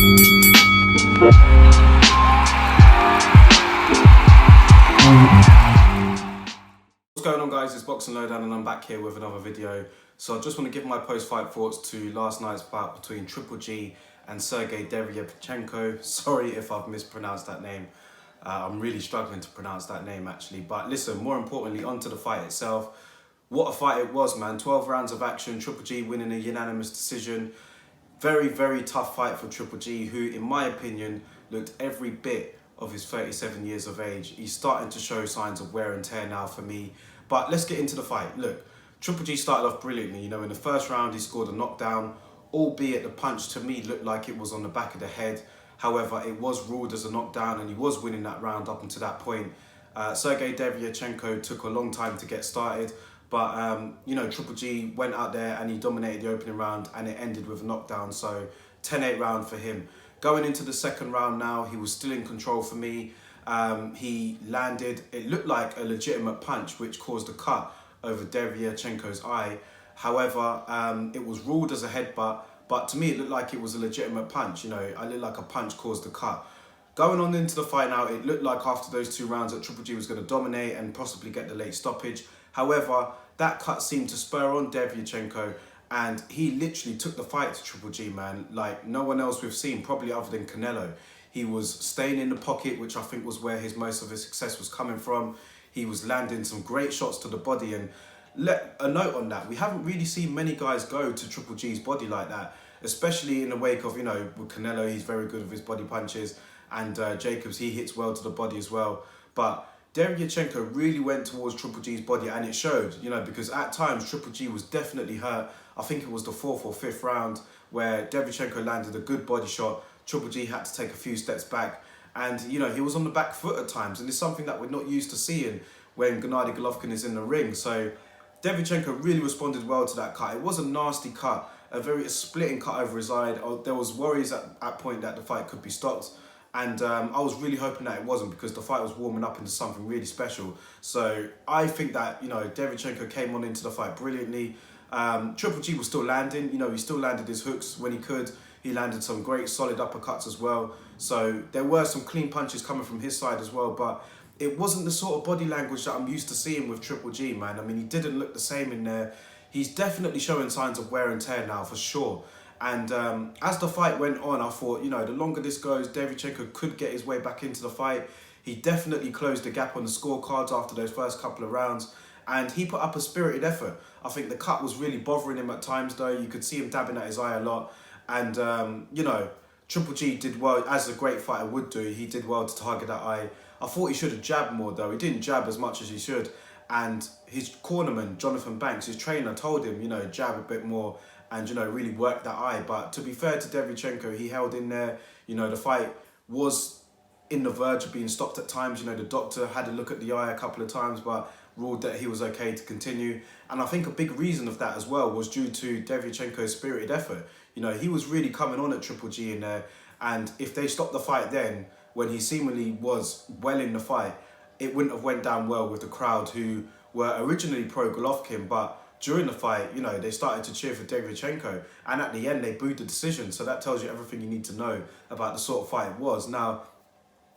What's going on, guys? It's Boxing Lowdown and I'm back here with another video. So I just want to give my post-fight thoughts to last night's bout between Triple G and Deryvyanchenko. Sorry if I've mispronounced that name. I'm really struggling to pronounce that name actually. But listen, more importantly, onto the fight itself. What a fight it was, man. 12 rounds of action, Triple G winning a unanimous decision. Very, very tough fight for Triple G, who, in my opinion, looked every bit of his 37 years of age. He's starting to show signs of wear and tear now for me. But let's get into the fight. Look, Triple G started off brilliantly. You know, in the first round, he scored a knockdown, albeit the punch to me looked like it was on the back of the head. However, it was ruled as a knockdown and he was winning that round up until that point. Deryvyanchenko took a long time to get started. But, you know, Triple G went out there and he dominated the opening round and it ended with a knockdown. So 10-8 round for him. Going into the second round now, he was still in control for me. He landed, it looked like a legitimate punch, which caused a cut over Deryvyanchenko's eye. However, it was ruled as a headbutt, but to me it looked like it was a legitimate punch. You know, it looked like a punch caused the cut. Going on into the fight now, it looked like after those two rounds that Triple G was going to dominate and possibly get the late stoppage. However, that cut seemed to spur on Deryvyanchenko and he literally took the fight to Triple G, man, like no one else we've seen, probably other than Canelo. He was staying in the pocket, which I think was where most of his success was coming from. He was landing some great shots to the body. And a note on that, we haven't really seen many guys go to Triple G's body like that, especially in the wake of, you know, with Canelo, he's very good with his body punches. And Jacobs, he hits well to the body as well. But Deryvyanchenko really went towards Triple G's body and it showed, you know, because at times Triple G was definitely hurt. I think it was the 4th or 5th round where Deryvyanchenko landed a good body shot. Triple G had to take a few steps back and, you know, he was on the back foot at times. And it's something that we're not used to seeing when Gennady Golovkin is in the ring. So Deryvyanchenko really responded well to that cut. It was a nasty cut, a splitting cut over his eye. There was worries at point that the fight could be stopped. And I was really hoping that it wasn't because the fight was warming up into something really special. So I think that, you know, Deryvyanchenko came on into the fight brilliantly. Triple G was still landing. You know, he still landed his hooks when he could. He landed some great solid uppercuts as well. So there were some clean punches coming from his side as well. But it wasn't the sort of body language that I'm used to seeing with Triple G, man. I mean, he didn't look the same in there. He's definitely showing signs of wear and tear now, for sure. And as the fight went on, I thought, you know, the longer this goes, Deryvyanchenko could get his way back into the fight. He definitely closed the gap on the scorecards after those first couple of rounds. And he put up a spirited effort. I think the cut was really bothering him at times, though. You could see him dabbing at his eye a lot. And, you know, Triple G did well, as a great fighter would do. He did well to target that eye. I thought he should have jabbed more, though. He didn't jab as much as he should. And his cornerman, Jonathan Banks, his trainer, told him, you know, jab a bit more and, you know, really work that eye. But to be fair to Deryvyanchenko, he held in there. You know, the fight was in the verge of being stopped at times. You know, the doctor had a look at the eye a couple of times, but ruled that he was okay to continue. And I think a big reason of that as well was due to Deryvyanchenko's spirited effort. You know, he was really coming on at Triple G in there. And if they stopped the fight then, when he seemingly was well in the fight, it wouldn't have went down well with the crowd who were originally pro-Golovkin, but during the fight, you know, they started to cheer for Deryvyanchenko, and at the end they booed the decision. So that tells you everything you need to know about the sort of fight it was. Now,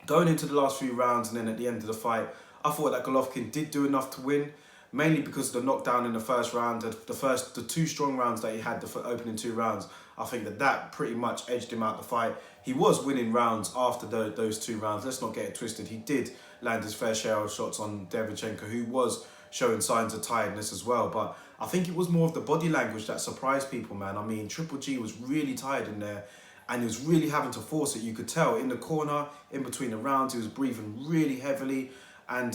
going into the last few rounds and then at the end of the fight, I thought that Golovkin did do enough to win, mainly because of the knockdown in the first round. The two strong rounds that he had, the opening 2 rounds, I think that pretty much edged him out the fight. He was winning rounds after those 2 rounds. Let's not get it twisted. He did land his fair share of shots on Deryvyanchenko, who was showing signs of tiredness as well. But I think it was more of the body language that surprised people, man. I mean, Triple G was really tired in there and he was really having to force it. You could tell in the corner, in between the rounds, he was breathing really heavily. And,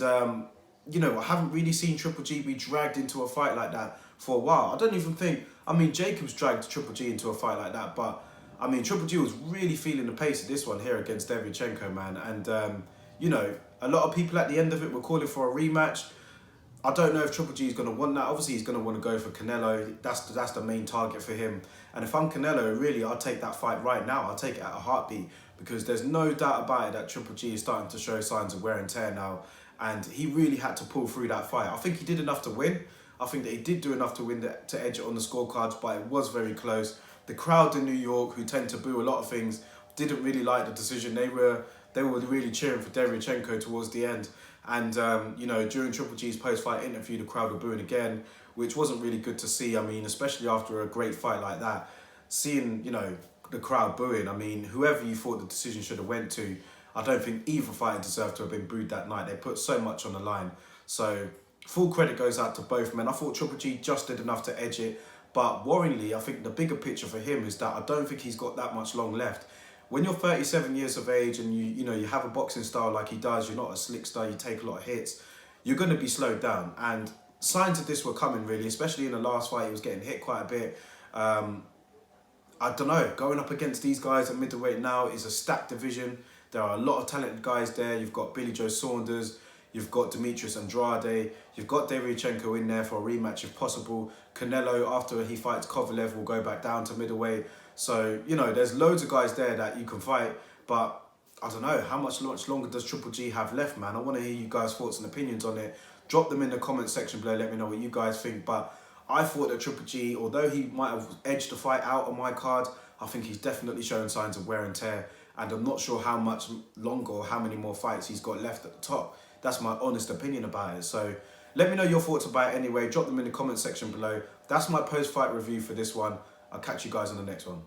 you know, I haven't really seen Triple G be dragged into a fight like that for a while. I don't even think, I mean, Jacobs dragged Triple G into a fight like that, but I mean, Triple G was really feeling the pace of this one here against Deryvyanchenko, man. And, you know, a lot of people at the end of it were calling for a rematch. I don't know if Triple G is going to want that. Obviously, he's going to want to go for Canelo. That's the main target for him. And if I'm Canelo, really, I'll take that fight right now. I'll take it at a heartbeat because there's no doubt about it that Triple G is starting to show signs of wear and tear now. And he really had to pull through that fight. I think he did enough to win. I think that he did do enough to win to edge it on the scorecards, but it was very close. The crowd in New York, who tend to boo a lot of things, didn't really like the decision. They were really cheering for Deryvyanchenko towards the end. And, you know, during Triple G's post-fight interview, the crowd were booing again, which wasn't really good to see. I mean, especially after a great fight like that, seeing, you know, the crowd booing. I mean, whoever you thought the decision should have went to, I don't think either fighter deserved to have been booed that night. They put so much on the line. So full credit goes out to both men. I thought Triple G just did enough to edge it. But worryingly, I think the bigger picture for him is that I don't think he's got that much long left. When you're 37 years of age and you have a boxing style like he does, you're not a slick style, you take a lot of hits, you're going to be slowed down. And signs of this were coming really, especially in the last fight. He was getting hit quite a bit. I don't know, going up against these guys at middleweight now is a stacked division. There are a lot of talented guys there. You've got Billy Joe Saunders, you've got Demetrius Andrade, you've got Deryvyanchenko in there for a rematch if possible. Canelo, after he fights Kovalev, will go back down to middleweight. So, you know, there's loads of guys there that you can fight, but I don't know, how much longer does Triple G have left, man? I want to hear you guys' thoughts and opinions on it. Drop them in the comment section below, let me know what you guys think. But I thought that Triple G, although he might have edged the fight out on my card, I think he's definitely showing signs of wear and tear. And I'm not sure how much longer or how many more fights he's got left at the top. That's my honest opinion about it. So let me know your thoughts about it anyway. Drop them in the comment section below. That's my post-fight review for this one. I'll catch you guys on the next one.